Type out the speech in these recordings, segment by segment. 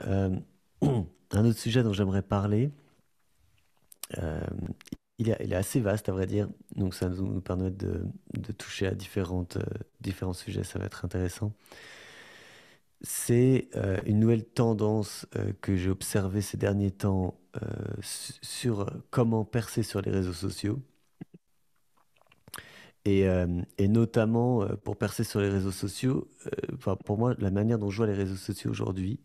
Euh, un autre sujet dont j'aimerais parler, euh, il est assez vaste à vrai dire, donc ça nous permet de toucher à différents sujets, ça va être intéressant. C'est une nouvelle tendance que j'ai observée ces derniers temps sur comment percer sur les réseaux sociaux. Et notamment pour percer sur les réseaux sociaux, enfin, pour moi, la manière dont je vois les réseaux sociaux aujourd'hui,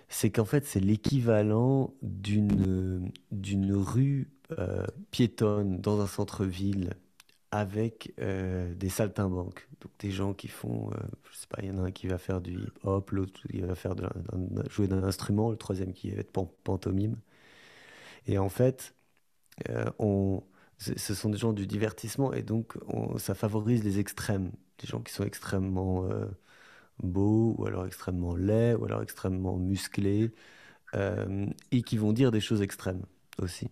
c'est qu'en fait, c'est l'équivalent d'une rue piétonne dans un centre-ville avec des saltimbanques. Donc des gens qui font, je sais pas, il y en a un qui va faire du hip-hop, l'autre qui va faire jouer d'un instrument, le troisième qui va être pantomime. Et en fait, ce sont des gens du divertissement et donc ça favorise les extrêmes. Des gens qui sont extrêmement beaux ou alors extrêmement laids ou alors extrêmement musclés et qui vont dire des choses extrêmes aussi.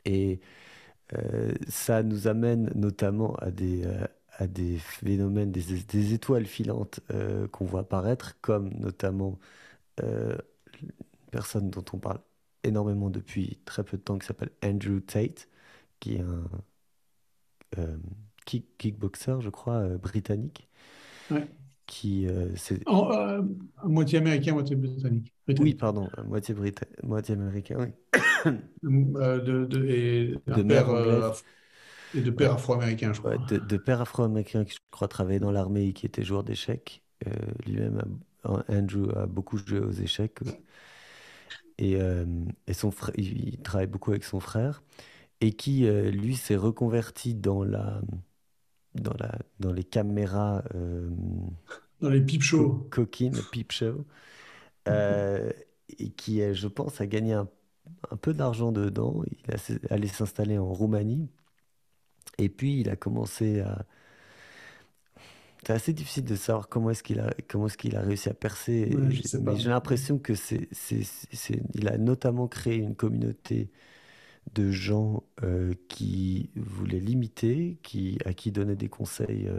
Et ça nous amène notamment à des phénomènes, des étoiles filantes qu'on voit apparaître, comme notamment une personne dont on parle énormément depuis très peu de temps, qui s'appelle Andrew Tate, qui est un euh, kickboxer, je crois, britannique, Ouais. qui, c'est, En, moitié américain, moitié britannique. oui, Britannique. pardon, moitié américain, oui, Et un de père mère anglaise, et de ouais, père afro-américain, je ouais, crois. de père afro-américain qui, je crois, travaillait dans l'armée et qui était joueur d'échecs. Lui-même, Andrew a beaucoup joué aux échecs et son frère, il travaille beaucoup avec son frère et qui, lui, s'est reconverti dans les caméras Dans les peep shows. coquines, peep show, euh, et qui, je pense, a gagné un peu d'argent dedans. Il est allé s'installer en Roumanie et puis il a commencé à. C'est assez difficile de savoir comment est-ce qu'il a réussi à Ouais, je percer, sais mais pas. j'ai l'impression que il a notamment créé une communauté de gens qui voulaient l'imiter, à qui donner des conseils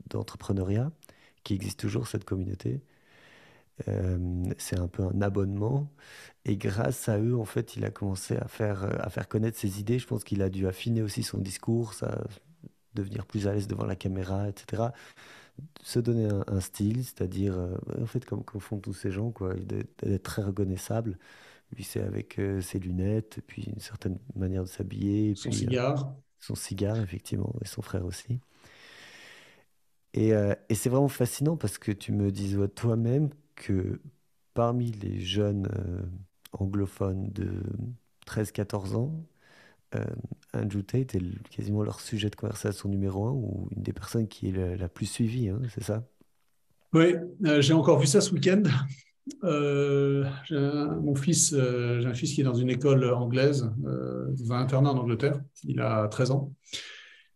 d'entrepreneuriat, qui existe toujours cette communauté. C'est un peu un abonnement. Et grâce à eux, en fait, il a commencé à faire connaître ses idées. Je pense qu'il a dû affiner aussi son discours, devenir plus à l'aise devant la caméra, etc. Se donner un style, c'est-à-dire, en fait, comme font tous ces gens, quoi, d'être très reconnaissable. Lui, c'est avec ses lunettes, et puis une certaine manière de s'habiller, et Son puis cigare. son cigare, effectivement, et son frère aussi. Et c'est vraiment fascinant parce que tu me dis toi-même que parmi les jeunes anglophones de 13 14 ans, euh, Andrew Tate est quasiment leur sujet de conversation numéro un ou une des personnes qui est la plus suivie, hein, c'est ça? Oui, j'ai encore vu ça ce week-end. J'ai un fils qui est dans une école anglaise, dans un internat en Angleterre. Il a 13 ans.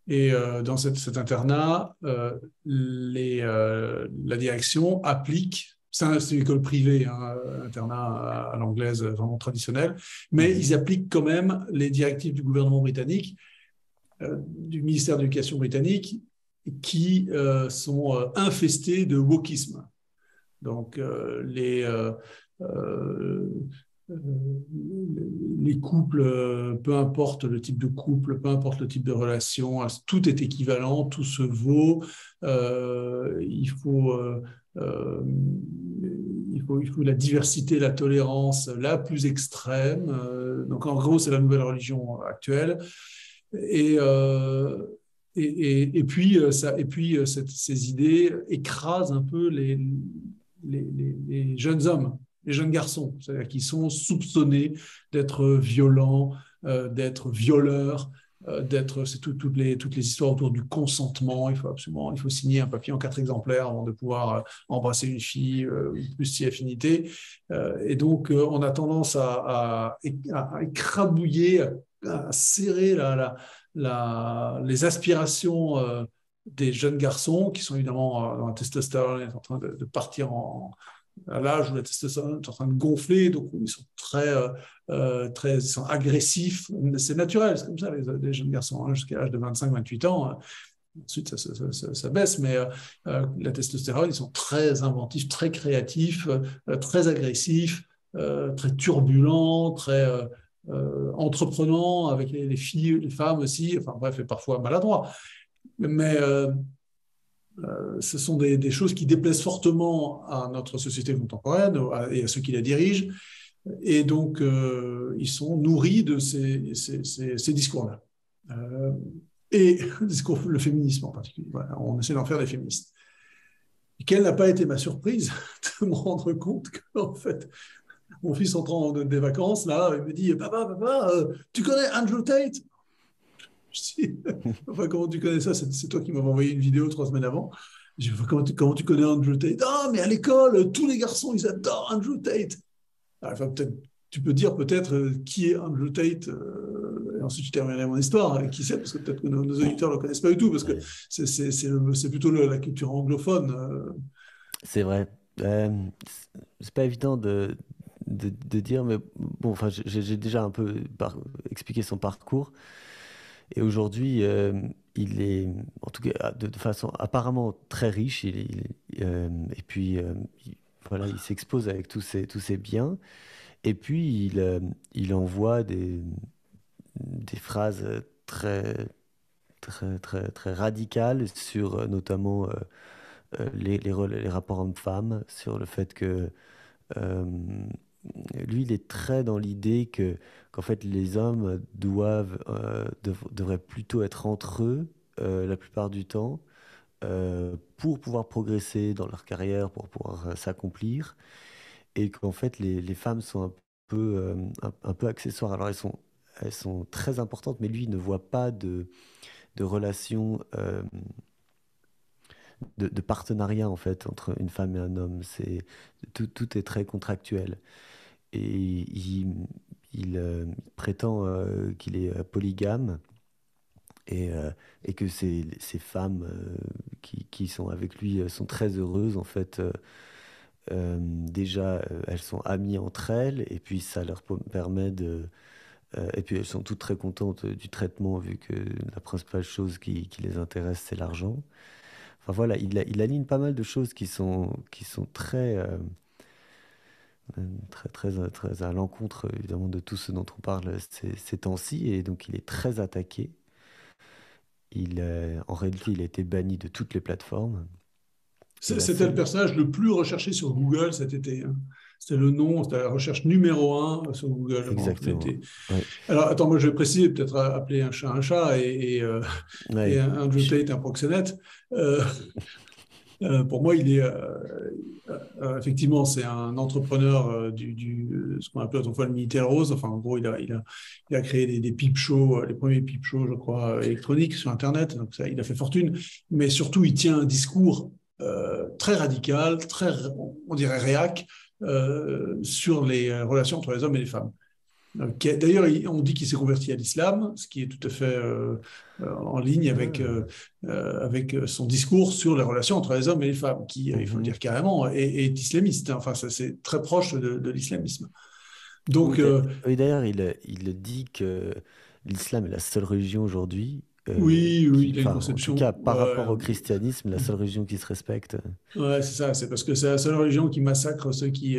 Et dans cet internat, la direction applique, c'est une école privée, hein, internat à l'anglaise vraiment traditionnelle, mais Mhm. ils appliquent quand même les directives du gouvernement britannique, du ministère de l'Éducation britannique, qui sont infestées de wokisme. Donc, euh, les couples, peu importe le type de couple, peu importe le type de relation, tout est équivalent, tout se vaut. Il faut, euh, il faut la diversité, la tolérance la plus extrême. Donc, en gros, c'est la nouvelle religion actuelle. Et, euh, et puis ces idées écrasent un peu les jeunes hommes, les jeunes garçons, c'est-à-dire qui sont soupçonnés d'être violents, d'être violeurs, c'est toutes les histoires autour du consentement. Il faut signer un papier en 4 exemplaires avant de pouvoir embrasser une fille, plus si affinité. Et donc, on a tendance à écrabouiller, à serrer les aspirations des jeunes garçons qui sont évidemment dans la testostérone, est en train de partir à l'âge où la testostérone est en train de gonfler, donc ils sont ils sont agressifs. C'est naturel, c'est comme ça les jeunes garçons, hein, jusqu'à l'âge de 25-28 ans. Ensuite, ça baisse, mais la testostérone, ils sont très inventifs, très créatifs, très agressifs, très turbulents, très entreprenants avec les filles, les femmes aussi, enfin bref, et parfois maladroits. Mais ce sont des choses qui déplaisent fortement à notre société contemporaine et à ceux qui la dirigent. Et donc, ils sont nourris de ces discours-là. Et le féminisme en particulier. Voilà, on essaie d'en faire des féministes. Et quelle n'a pas été ma surprise de me rendre compte qu'en fait, mon fils entrant des vacances, là, il me dit, papa, tu connais Andrew Tate? Je dis, enfin, comment tu connais ça? C'est toi qui m'avais envoyé une vidéo 3 semaines avant. Je dis, comment tu connais Andrew Tate? Ah, mais à l'école, tous les garçons, ils adorent Andrew Tate. Enfin, peut-être, tu peux dire peut-être qui est Andrew Tate, et ensuite je terminerai mon histoire. Qui sait, parce que peut-être que nos auditeurs ne le connaissent pas du tout, parce que Ouais. c'est plutôt la culture anglophone. C'est vrai. C'est pas évident de dire, mais bon, enfin, j'ai déjà un peu expliqué son parcours. Et aujourd'hui, il est, en tout cas, de façon apparemment très riche. Et puis, voilà, il s'expose avec tous ses biens. Et puis, il envoie des phrases très radicales sur notamment les rapports hommes-femmes, sur le fait que euh, lui, il est très dans l'idée qu'en fait, les hommes devraient plutôt être entre eux la plupart du temps pour pouvoir progresser dans leur carrière, pour pouvoir s'accomplir, et qu'en fait, les femmes sont un peu accessoires. Alors, elles sont très importantes, mais lui, il ne voit pas de relation de partenariat en fait entre une femme et un homme. Tout est très contractuel. Et il prétend qu'il est polygame et que ces femmes qui sont avec lui sont très heureuses en fait. Déjà, elles sont amies entre elles et puis ça leur permet et puis elles sont toutes très contentes du traitement vu que la principale chose qui les intéresse c'est l'argent. Enfin voilà, il aligne pas mal de choses qui sont très à l'encontre évidemment de tout ce dont on parle ces temps-ci, et donc il est très attaqué. En réalité, il a été banni de toutes les plateformes. Et la C'était le seule... personnage le plus recherché sur Google cet été. Hein. C'était le nom, c'était la recherche numéro un sur Google pendant tout Exactement. l'été. Ouais. Alors, attends, moi je vais préciser, peut-être appeler un chat et Ouais. Andrew Tate un proxénète. Euh, pour moi, il est effectivement, c'est un entrepreneur ce qu'on appelle autrefois le Militaire Rose. Enfin, en gros, il a créé des peep shows, les premiers peep shows, je crois, électroniques sur Internet. Donc, ça, il a fait fortune. Mais surtout, il tient un discours très radical, très, on dirait réac, sur les relations entre les hommes et les femmes. D'ailleurs, on dit qu'il s'est converti à l'islam, ce qui est tout à fait en ligne Ah. avec son discours sur les relations entre les hommes et les femmes, qui, il faut le Mhm. dire carrément, est islamiste. Enfin, c'est très proche de l'islamisme. Donc, Oui, d'ailleurs, il dit que l'islam est la seule religion aujourd'hui oui, oui, il a une enfin, en tout conception. cas, par rapport au christianisme, la seule religion qui se respecte, Ouais, c'est ça, c'est parce que c'est la seule religion qui massacre ceux qui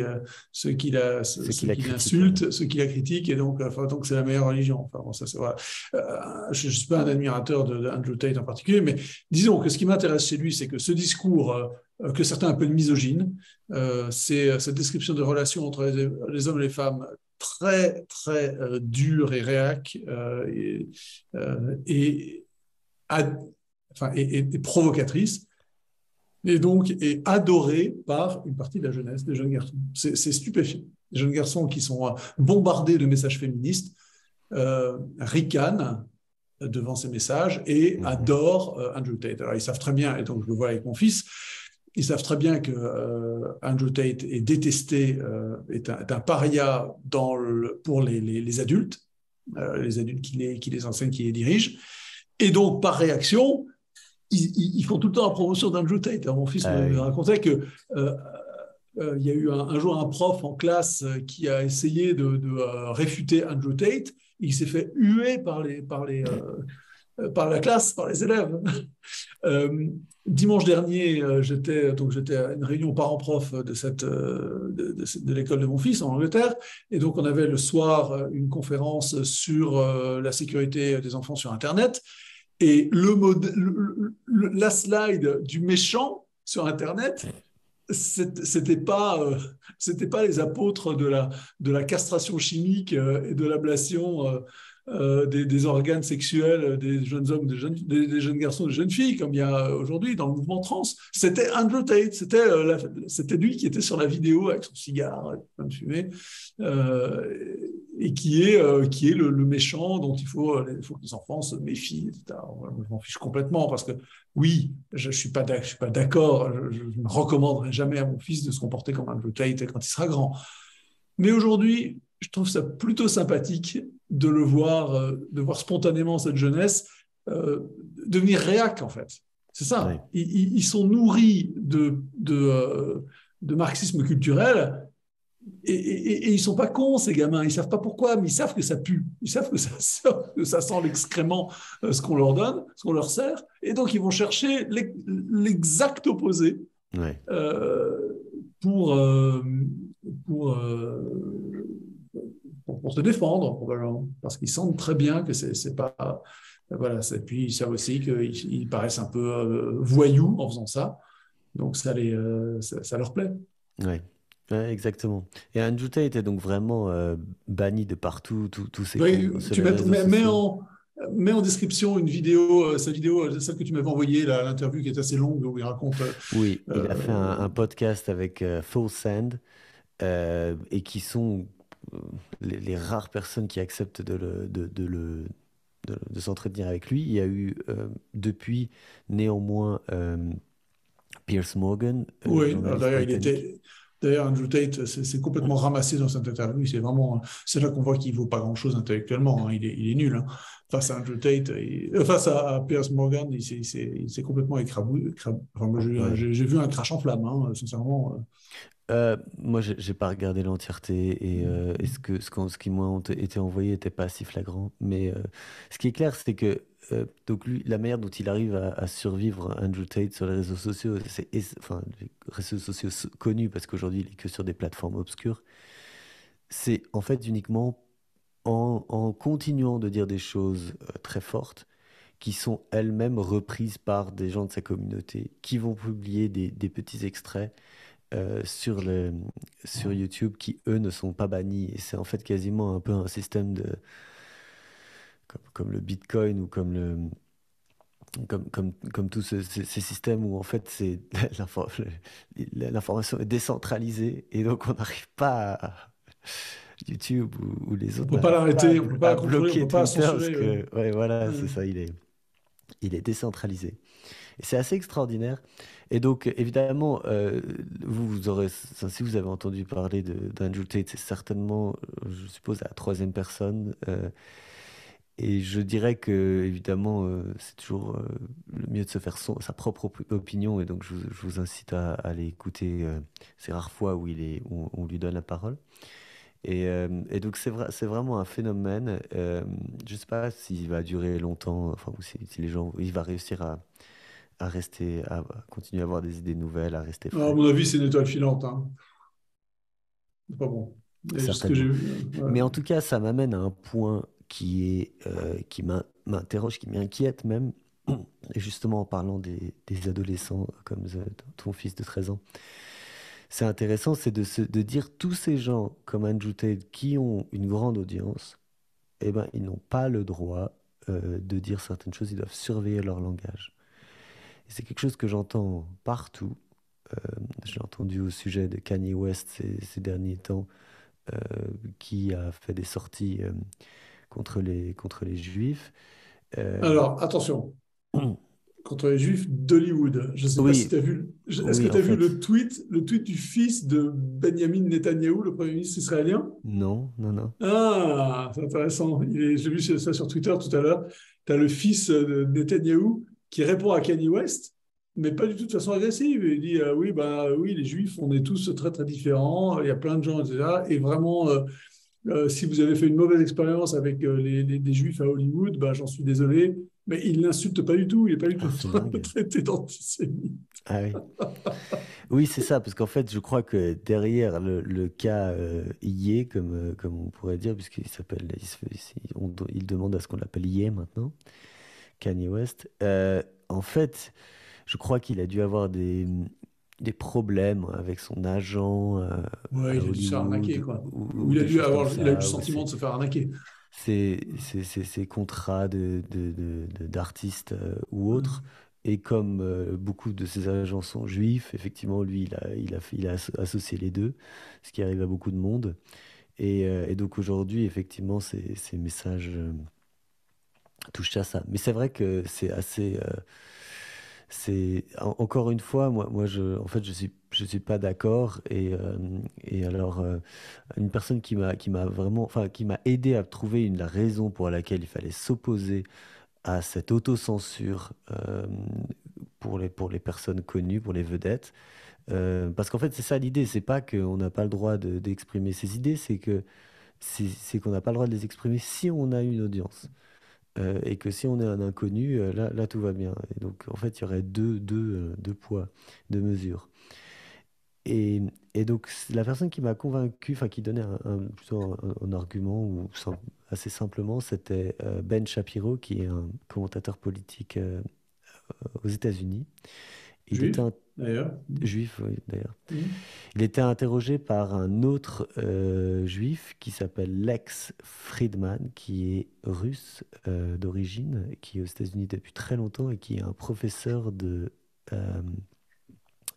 ceux la qui critiquent. Ouais. l'insultent, ceux qui la critiquent, et donc, enfin, donc c'est la meilleure religion. Enfin, bon, ça, voilà. Je ne suis pas un admirateur de Andrew Tate en particulier, mais disons que ce qui m'intéresse chez lui, c'est que ce discours, que certains appellent misogyne, c'est cette description de relations entre les hommes et les femmes très, très dure et réac, et, ad- enfin, et provocatrice et donc est adoré par une partie de la jeunesse, des jeunes garçons. C'est stupéfiant. Des jeunes garçons qui sont bombardés de messages féministes, ricanent devant ces messages et Mhm. adorent Andrew Tate. Alors ils savent très bien, et donc je le vois avec mon fils, ils savent très bien que Andrew Tate est détesté, est un paria pour les adultes qui les enseignent, qui les dirigent. Et donc, par réaction, ils font tout le temps la promotion d'Andrew Tate. Alors, mon fils Ah me oui. racontait que il y a eu un jour un prof en classe qui a essayé de réfuter Andrew Tate. Il s'est fait huer par la classe, par les élèves. Dimanche dernier, j'étais à une réunion parents-prof de l'école de mon fils en Angleterre, et donc on avait le soir une conférence sur la sécurité des enfants sur Internet, et la slide du méchant sur Internet, c'était pas les apôtres de la castration chimique et de l'ablation des organes sexuels des jeunes hommes, des jeunes garçons, des jeunes filles, comme il y a aujourd'hui dans le mouvement trans. C'était Andrew Tate, c'était lui qui était sur la vidéo avec son cigare, avec plein de fumée, et qui est le méchant dont il faut que les enfants se méfient, etc. Je m'en fiche complètement parce que oui, je ne suis pas d'accord, je ne recommanderai jamais à mon fils de se comporter comme Andrew Tate quand il sera grand. Mais aujourd'hui, je trouve ça plutôt sympathique de voir spontanément cette jeunesse devenir réac, en fait. C'est ça. Oui. Ils sont nourris de marxisme culturel et ils ne sont pas cons, ces gamins. Ils ne savent pas pourquoi, mais ils savent que ça pue. Ils savent que ça sent l'excrément, ce qu'on leur donne, ce qu'on leur sert. Et donc, ils vont chercher l'exact opposé Ouais. pour, pour, euh, pour se défendre, probablement, parce qu'ils sentent très bien que c'est pas. Voilà, puis ils savent aussi qu'ils paraissent un peu voyous en faisant ça, donc ça leur plaît. Ouais. Ouais, exactement. Et Andrew Tate est donc vraiment banni de partout, tous ses Oui, comptes sur les réseaux mets sociaux. mets en description une vidéo, sa vidéo, celle que tu m'avais envoyée, l'interview qui est assez longue, où il raconte. Oui, il a fait Euh, un podcast avec Full Send et qui sont euh, les rares personnes qui acceptent de s'entretenir avec lui. Il y a eu depuis néanmoins Piers Morgan, le oui, journaliste britannique. D'ailleurs, Andrew Tate, c'est complètement ramassé dans cette interview. C'est là qu'on voit qu'il ne vaut pas grand-chose intellectuellement, hein. Il est nul, hein. Face à Andrew Tate, face à Piers Morgan, il s'est complètement écrabouillé. Enfin, moi, Ouais. j'ai vu un crash en flammes, hein, sincèrement. Moi, j'ai pas regardé l'entièreté et ce qui m'a été envoyé n'était pas si flagrant. Mais ce qui est clair, c'est que donc lui, la manière dont il arrive à survivre, Andrew Tate, sur les réseaux sociaux, enfin, les réseaux sociaux connus parce qu'aujourd'hui, il est que sur des plateformes obscures, c'est en fait uniquement en continuant de dire des choses très fortes qui sont elles-mêmes reprises par des gens de sa communauté, qui vont publier des petits extraits sur YouTube qui, eux, ne sont pas bannis. Et c'est en fait quasiment un peu un système comme le Bitcoin ou comme tous ces systèmes où en fait l'information est décentralisée et donc on n'arrive pas YouTube ou les On ne autres peut pas n'arrivent pas l'arrêter, on ne peut pas à la contrôler, on ne bloquer peut pas la Twitter parce censurer. Oui. que ouais voilà c'est Ouais. ça il est décentralisé. Et c'est assez extraordinaire. Et donc, évidemment, vous aurez, enfin, si vous avez entendu parler d'Andrew Tate, c'est certainement, je suppose, la troisième personne. Et je dirais que, évidemment, c'est toujours le mieux de se faire sa propre opinion. Et donc, je vous incite à aller écouter ces rares fois où on lui donne la parole. Et donc, c'est vraiment un phénomène. Je ne sais pas s'il va durer longtemps, enfin, ou si les gens, il va réussir à continuer à avoir des idées nouvelles, à rester Alors, à frais. mon avis, c'est une étoile filante, hein. C'est pas bon. Et ce que j'ai Certainement. vu. Ouais. Mais en tout cas, ça m'amène à un point qui m'interroge, qui m'inquiète même. Et justement, en parlant des adolescents comme ton fils de 13 ans, c'est intéressant, c'est de dire tous ces gens comme Andrew Tate qui ont une grande audience, eh ben, ils n'ont pas le droit de dire certaines choses, ils doivent surveiller leur langage. Et c'est quelque chose que j'entends partout. Euh, j'ai entendu au sujet de Kanye West ces derniers temps, euh, qui a fait des sorties contre les juifs. Euh, Alors, attention, contre les Juifs d'Hollywood. Je ne sais pas si oui, tu as vu. Est-ce que oui, tu en as vu fait, le tweet du fils de Benjamin Netanyahou, le Premier ministre israélien? non, non, non. Ah, c'est intéressant. J'ai vu ça sur Twitter tout à l'heure. Tu as le fils de Netanyahou qui répond à Kanye West, mais pas du tout de façon agressive. Il dit oui, bah, oui, les Juifs, on est tous très, très différents. Il y a plein de gens, etc. Et vraiment, si vous avez fait une mauvaise expérience avec des Juifs à Hollywood, bah, j'en suis désolé. Mais il l'insulte pas du tout, il n'est pas du tout Ah, c'est dingue. traité d'antisémite. Ah oui. Oui, c'est ça, parce qu'en fait, je crois que derrière le cas Yé, comme on pourrait dire, puisqu'il s'appelle, il demande à ce qu'on l'appelle Yé maintenant, Kanye West. En fait, je crois qu'il a dû avoir des problèmes avec son agent Ouais, à il a dû se faire arnaquer, Hollywood quoi. ou des choses comme Il a eu le ça, ou sentiment de se faire arnaquer. ses contrats d'artistes ou autres. Et comme beaucoup de ses agents sont juifs, effectivement, lui, il a associé les deux, ce qui arrive à beaucoup de monde. Et donc aujourd'hui, effectivement, ces messages touchent à ça. Mais c'est vrai que c'est assez... encore une fois, en fait, je suis pas d'accord. Et alors, une personne qui m'a vraiment, enfin, qui m'a aidé à trouver la raison pour laquelle il fallait s'opposer à cette autocensure pour les personnes connues, pour les vedettes. Parce qu'en fait, c'est ça l'idée. C'est pas qu'on n'a pas le droit d'exprimer ses idées, c'est qu'on n'a pas le droit de les exprimer si on a une audience. Et que si on est un inconnu, là, tout va bien. Et donc, en fait, il y aurait deux poids, deux mesures. Et, et donc, la personne qui m'a convaincu, enfin, qui donnait plutôt un argument, assez simplement, c'était Ben Shapiro, qui est un commentateur politique aux États-Unis. Il était Juif, un d'ailleurs. juif, oui, d'ailleurs. Mhm. Il était interrogé par un autre juif qui s'appelle Lex Friedman, qui est russe d'origine, qui est aux États-Unis depuis très longtemps et qui est un professeur euh,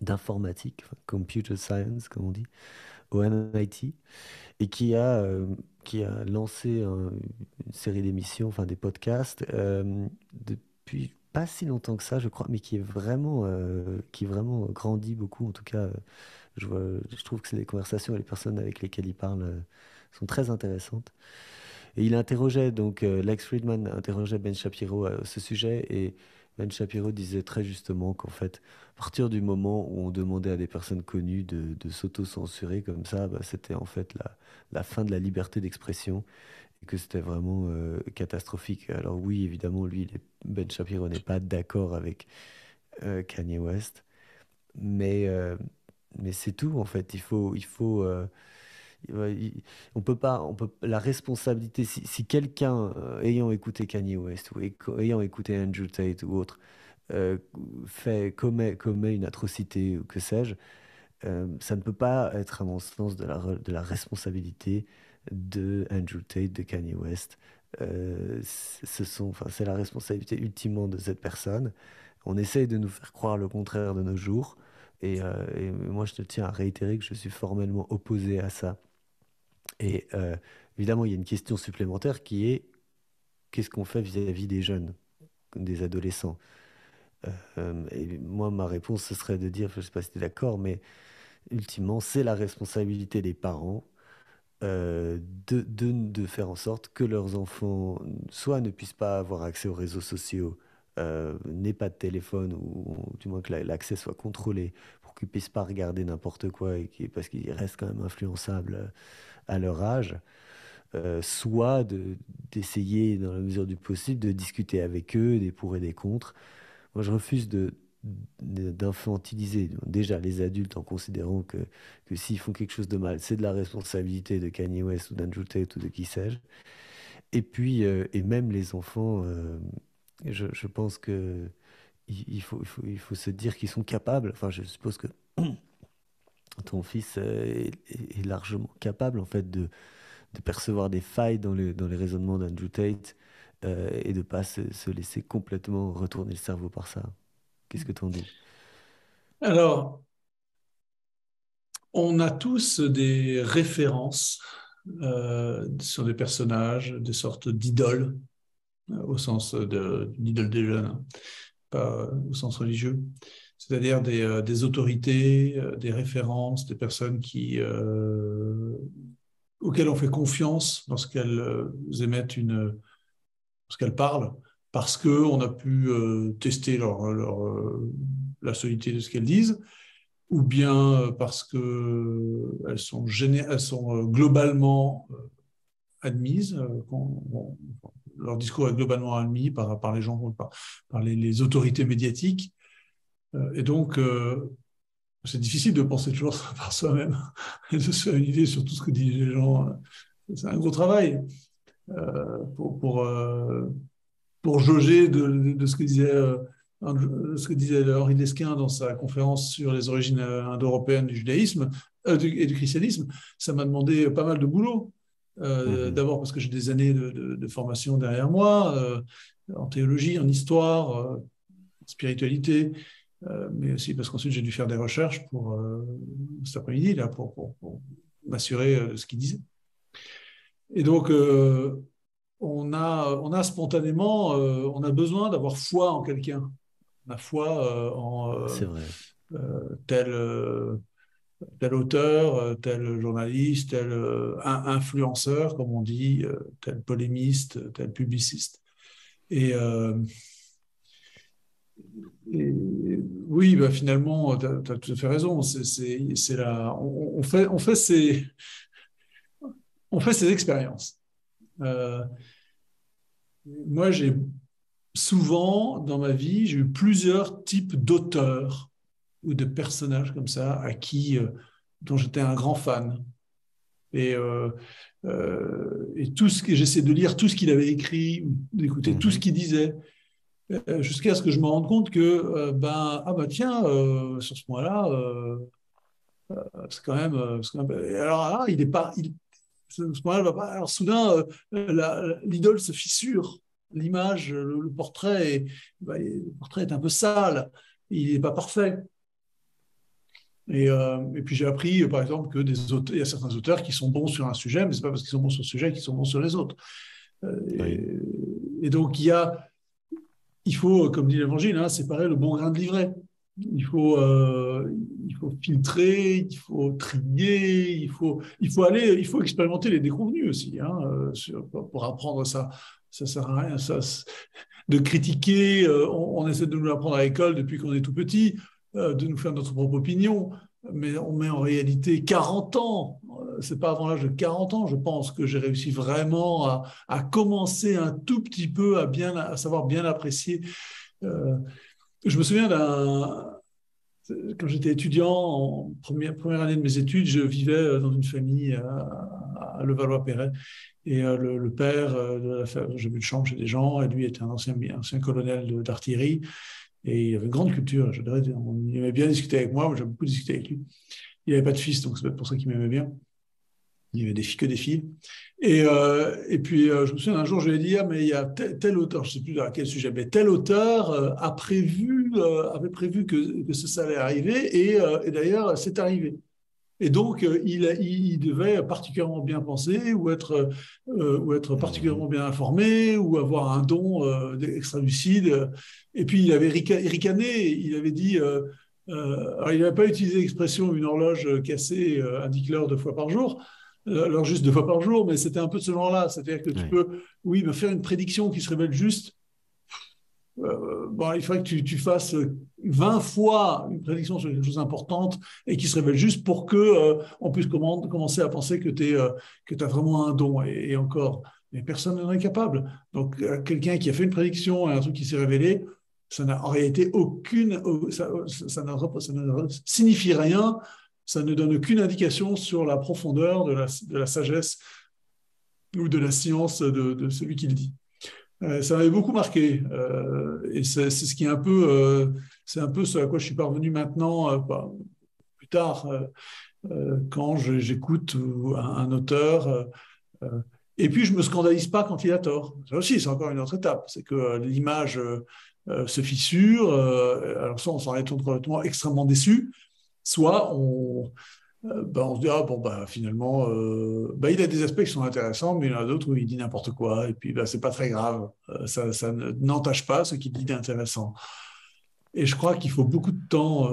d'informatique, enfin, computer science, comme on dit, au MIT, et qui a lancé une série d'émissions, enfin des podcasts, depuis pas si longtemps que ça, je crois, mais qui est vraiment grandi beaucoup, en tout cas. Je trouve que c'est des conversations et les personnes avec lesquelles il parle sont très intéressantes. Et il interrogeait, donc Lex Friedman interrogeait Ben Shapiro à ce sujet et Ben Shapiro disait très justement qu'en fait, à partir du moment où on demandait à des personnes connues de s'auto-censurer comme ça, bah, c'était en fait la fin de la liberté d'expression et que c'était vraiment catastrophique. Alors oui, évidemment, Ben Shapiro n'est pas d'accord avec Kanye West, mais, euh, mais c'est tout en fait. Ouais, on peut pas, la responsabilité, si quelqu'un ayant écouté Kanye West ou ayant écouté Andrew Tate ou autre commet une atrocité ou que sais-je, ça ne peut pas être à mon sens de la responsabilité de Andrew Tate, de Kanye West. Enfin, c'est la responsabilité ultimement de cette personne. On essaye de nous faire croire le contraire de nos jours. Et moi, je te tiens à réitérer que je suis formellement opposé à ça. Et évidemment, il y a une question supplémentaire qui est qu'est-ce qu'on fait vis-à-vis des jeunes, des adolescents? Et moi, ma réponse, ce serait de dire, je ne sais pas si tu es d'accord, mais ultimement, c'est la responsabilité des parents de faire en sorte que leurs enfants soit ne puissent pas avoir accès aux réseaux sociaux, n'aient pas de téléphone, ou du moins que l'accès soit contrôlé pour qu'ils ne puissent pas regarder n'importe quoi, parce qu'ils restent quand même influençables à leur âge. Soit d'essayer, dans la mesure du possible, de discuter avec eux des pour et des contre. Moi, je refuse d'infantiliser déjà les adultes en considérant que s'ils font quelque chose de mal, c'est de la responsabilité de Kanye West ou d'Andrew Tate ou de qui sais-je. Et puis, et même les enfants, je pense que il faut se dire qu'ils sont capables. Enfin, je suppose que ton fils est largement capable, en fait, de percevoir des failles dans les raisonnements d'Andrew Tate et de ne pas se laisser complètement retourner le cerveau par ça. Qu'est-ce que tu en dis? Alors, on a tous des références sur des personnages, des sortes d'idoles, au sens d'idole des jeunes, hein, pas au sens religieux. C'est-à-dire des autorités, des références, des personnes auxquelles on fait confiance lorsqu'elles émettent lorsqu'elles parlent, parce qu'on a pu tester la solidité de ce qu'elles disent, ou bien parce qu'elles elles sont globalement admises. leur discours est globalement admis par les gens, par les autorités médiatiques. Et donc, c'est difficile de penser toujours par soi-même et de se faire une idée sur tout ce que disent les gens. C'est un gros travail pour, pour, euh, pour jauger de ce que disait Henri Lesquin dans sa conférence sur les origines indo-européennes du judaïsme et du christianisme. Ça m'a demandé pas mal de boulot. Mhm. D'abord parce que j'ai des années de formation derrière moi, en théologie, en histoire, en spiritualité, mais aussi parce qu'ensuite j'ai dû faire des recherches pour cet après-midi, là, pour m'assurer de ce qu'il disait. Et donc, on a spontanément, on a besoin d'avoir foi en quelqu'un. On a foi en C'est vrai. tel, tel auteur, tel journaliste, tel influenceur, comme on dit, tel polémiste, tel publiciste. Et, euh, et oui, bah, finalement, tu as tout à fait raison. On fait ces expériences. Euh, Moi, j'ai souvent, dans ma vie, j'ai eu plusieurs types d'auteurs ou de personnages comme ça dont j'étais un grand fan. Et, et tout ce que j'essaie de lire, tout ce qu'il avait écrit, d'écouter tout ce Mhm. qu'il disait, jusqu'à ce que je me rende compte que, tiens, sur ce point-là, c'est quand même. Alors là, il est pas. Ce point-là va pas. Alors soudain, l'idole se fissure. L'image, le portrait, le portrait est un peu sale. Il n'est pas parfait. Et puis j'ai appris, par exemple, que il y a certains auteurs qui sont bons sur un sujet, mais ce n'est pas parce qu'ils sont bons sur le sujet qu'ils sont bons sur les autres. Oui. Et donc il faut, comme dit l'Évangile, hein, séparer le bon grain de l'ivraie. Il faut, euh, il faut filtrer, il faut trier, il faut expérimenter les déconvenus aussi, hein, pour apprendre ça. Ça sert à rien de critiquer. On essaie de nous l'apprendre à l'école depuis qu'on est tout petit, de nous faire notre propre opinion, mais on met en réalité 40 ans. C'est pas avant l'âge de 40 ans, je pense, que j'ai réussi vraiment à commencer un tout petit peu à savoir bien apprécier. Euh, je me souviens quand j'étais étudiant, en première année de mes études, je vivais dans une famille à Levallois-Perret. Et le père j'avais une chambre chez des gens, et lui était un ancien colonel d'artillerie. Et il avait une grande culture. Il aimait bien discuter avec moi j'ai beaucoup discuté avec lui. Il n'avait pas de fils, donc c'est peut-être pour ça qu'il m'aimait bien. Il y avait que des filles. Et puis, je me souviens, un jour, je lui ai dit, ah, mais il y a tel auteur, je ne sais plus à quel sujet, mais tel auteur avait prévu que ça allait arriver, et d'ailleurs, c'est arrivé. Et donc, il devait particulièrement bien penser, ou être Mhm. particulièrement bien informé, ou avoir un don extra lucide. Et puis, il avait ricané, il avait dit, alors il n'avait pas utilisé l'expression une horloge cassée indique l'heure 2 fois par jour, alors juste 2 fois par jour, mais c'était un peu de ce genre-là. C'est-à-dire que tu Ouais. peux, oui, me faire une prédiction qui se révèle juste. Bon, il faudrait que tu fasses 20 fois une prédiction sur quelque chose d'importante et qui se révèle juste pour que on puisse commencer à penser que tu as vraiment un don. Et encore, mais personne n'en est capable. Donc, quelqu'un qui a fait une prédiction et un truc qui s'est révélé, ça n'a en réalité ça ne signifie rien, ça ne donne aucune indication sur la profondeur de la sagesse ou de la science de celui qui le dit. Ça m'avait beaucoup marqué. Et c'est ce qui est c'est un peu ce à quoi je suis parvenu maintenant, plus tard, quand j'écoute un auteur. Et puis, je ne me scandalise pas quand il a tort. Ça aussi, c'est encore une autre étape. C'est que l'image se fissure. Alors, ça, on s'en est complètement extrêmement déçu. Soit on se dit, ah bon, bah, finalement, il a des aspects qui sont intéressants, mais il y en a d'autres où il dit n'importe quoi, et puis bah, c'est pas très grave. Ça n'entache pas ce qu'il dit d'intéressant. Et je crois qu'il faut beaucoup de temps,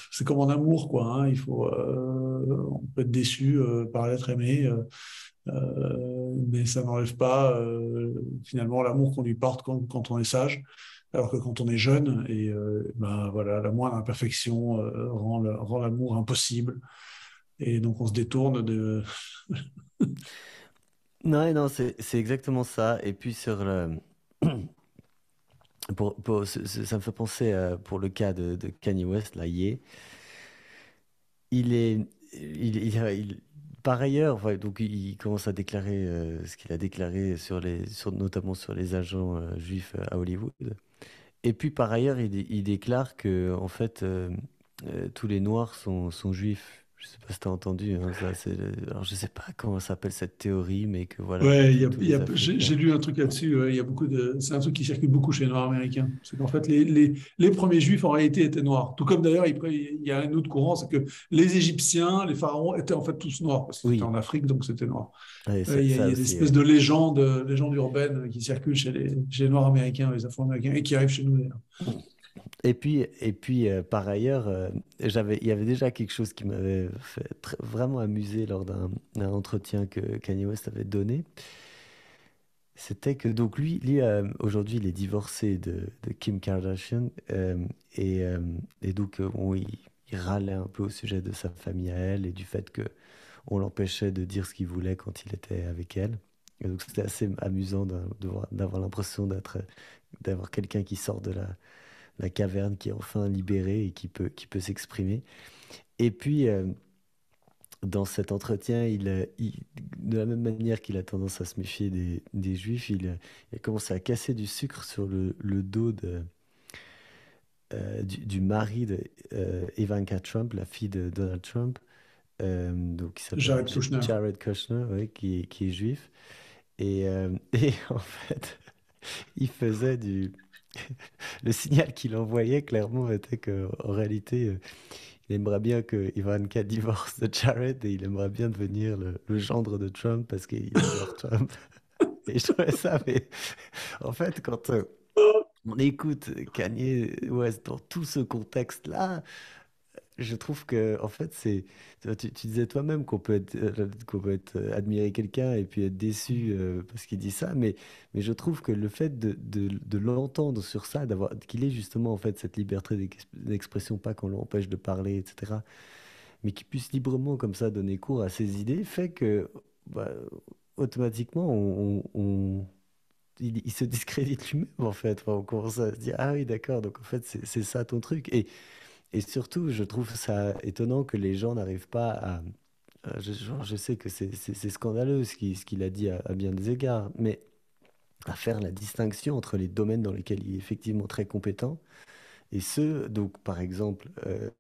c'est comme en amour, quoi. Hein, on peut être déçu par l'être aimé, mais ça n'enlève pas finalement l'amour qu'on lui porte quand on est sage. Alors que quand on est jeune, et ben, voilà, la moindre imperfection rend l'amour impossible. Et donc, on se détourne de. Non, non, c'est exactement ça. Et puis ça me fait penser pour le cas de Kanye West, là, il est, par ailleurs, enfin, donc il commence à déclarer ce qu'il a déclaré notamment sur les agents juifs à Hollywood. Et puis par ailleurs, il déclare que en fait, tous les Noirs sont juifs. Je sais pas si tu as entendu, hein, ça, alors je sais pas comment s'appelle cette théorie, mais que voilà, Ouais, tous les j'ai Africains. lu un truc là-dessus. Ouais, il y a beaucoup de, c'est un truc qui circule beaucoup chez les Noirs américains. C'est qu'en fait, les premiers Juifs en réalité étaient noirs. Tout comme d'ailleurs, il y a un autre courant, c'est que les Égyptiens, les pharaons étaient en fait tous noirs parce que c'était Oui, en Afrique, donc c'était noir. ouais, Il ça y a des aussi, espèces ouais. de légendes urbaines qui circulent chez les Noirs américains, les Afro-américains, et qui arrivent chez nous d'ailleurs. Par ailleurs, il y avait déjà quelque chose qui m'avait fait vraiment amuser lors d'un entretien que Kanye West avait donné. C'était que donc aujourd'hui, il est divorcé de Kim Kardashian et donc il râlait un peu au sujet de sa famille à elle et du fait que on l'empêchait de dire ce qu'il voulait quand il était avec elle. Et donc c'était assez amusant d'avoir l'impression d'avoir quelqu'un qui sort de la caverne, qui est enfin libéré et qui peut s'exprimer. Et puis dans cet entretien, de la même manière qu'il a tendance à se méfier des Juifs, il a commencé à casser du sucre sur le dos du mari de Ivanka Trump, la fille de Donald Trump, donc qui s'appelle Jared Kushner. Jared Kushner, ouais, qui est juif. Et en fait, il faisait du... Le signal qu'il envoyait clairement était qu'en réalité, il aimerait bien que Ivanka divorce de Jared et il aimerait bien devenir le gendre de Trump parce qu'il adore Trump. Et je trouvais ça, mais en fait, quand on écoute Kanye West dans tout ce contexte-là, je trouve que, en fait, tu disais toi-même qu'on peut être admirer quelqu'un et puis être déçu parce qu'il dit ça, mais je trouve que le fait de l'entendre sur ça, qu'il ait justement, en fait, cette liberté d'expression, pas qu'on l'empêche de parler, etc., mais qu'il puisse librement, comme ça, donner cours à ses idées, fait que, bah, automatiquement, il se discrédite lui-même, en fait. Enfin, on commence à se dire, ah oui, d'accord, donc en fait, c'est ça ton truc. Et surtout, je trouve ça étonnant que les gens n'arrivent pas je sais que c'est scandaleux ce qu'il a dit à bien des égards, mais à faire la distinction entre les domaines dans lesquels il est effectivement très compétent et ceux, donc par exemple, euh,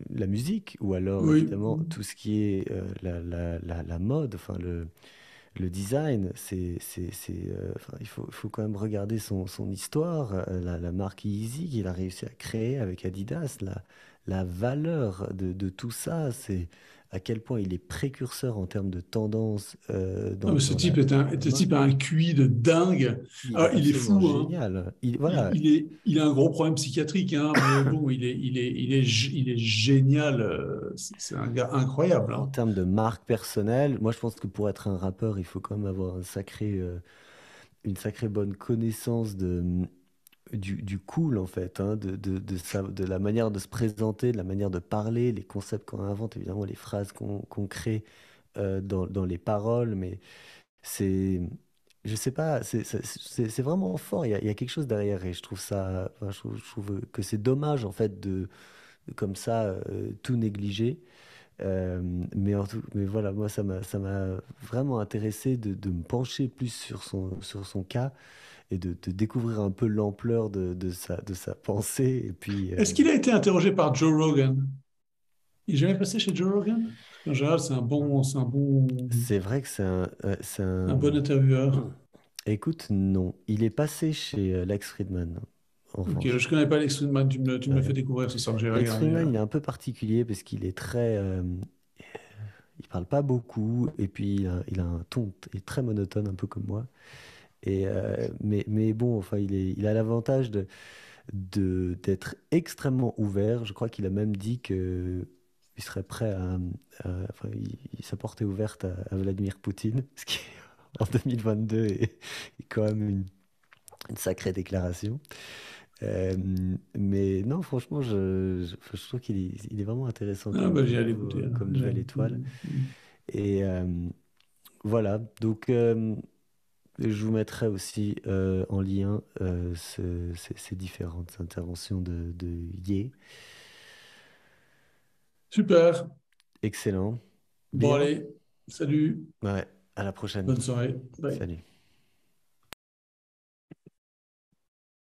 la musique, ou alors Oui. évidemment tout ce qui est la mode, enfin le design, enfin, il faut quand même regarder son histoire, la marque Yeezy qu'il a réussi à créer avec Adidas, la valeur de tout ça, c'est à quel point il est précurseur en termes de tendance Non, mais dans la ce type a mode. un QI de dingue. Il est Alors, il est absolument fou, hein. génial. Voilà, Il a un gros problème psychiatrique, hein, mais bon, il est génial. C'est un gars incroyable, en hein. termes de marque personnelle, moi je pense que pour être un rappeur, il faut quand même avoir une sacrée bonne connaissance du cool en fait, hein, de la manière de se présenter, de la manière de parler, les concepts qu'on invente, évidemment les phrases qu'on crée dans les paroles, mais c'est, je sais pas, c'est vraiment fort, il y a quelque chose derrière et je trouve ça, enfin, je trouve que c'est dommage en fait comme ça, tout négliger. Euh, mais voilà, moi ça m'a vraiment intéressé de me pencher plus sur son cas et de découvrir un peu l'ampleur de sa pensée. Et puis, Est-ce qu'il a été interrogé par Joe Rogan? Il est jamais passé chez Joe Rogan? En général, c'est vrai que c'est un bon intervieweur. Écoute, non. Il est passé chez Lex Friedman, en Ok, revanche. je connais pas Alex Friedman, tu me le fais Ouais. découvrir ce soir, j'ai Lex regardé. Friedman, il est un peu particulier parce qu'il est très... il parle pas beaucoup et puis il a un ton très monotone, un peu comme moi. Mais bon, enfin, il a l'avantage d'être extrêmement ouvert. Je crois qu'il a même dit que il serait prêt enfin, sa porte est ouverte à Vladimir Poutine, ce qui en 2022 est quand même une sacrée déclaration. Euh, mais non, franchement, je trouve qu'il est vraiment intéressant Ah bah j'ai à comme l'écouter, nouveau- hein. comme nouvelle étoile. Et voilà, donc je vous mettrai aussi en lien ces différentes interventions de Ye. Super. Excellent. Bon, Bien. allez, salut, Ouais, à la prochaine. bonne soirée. Bye. Salut.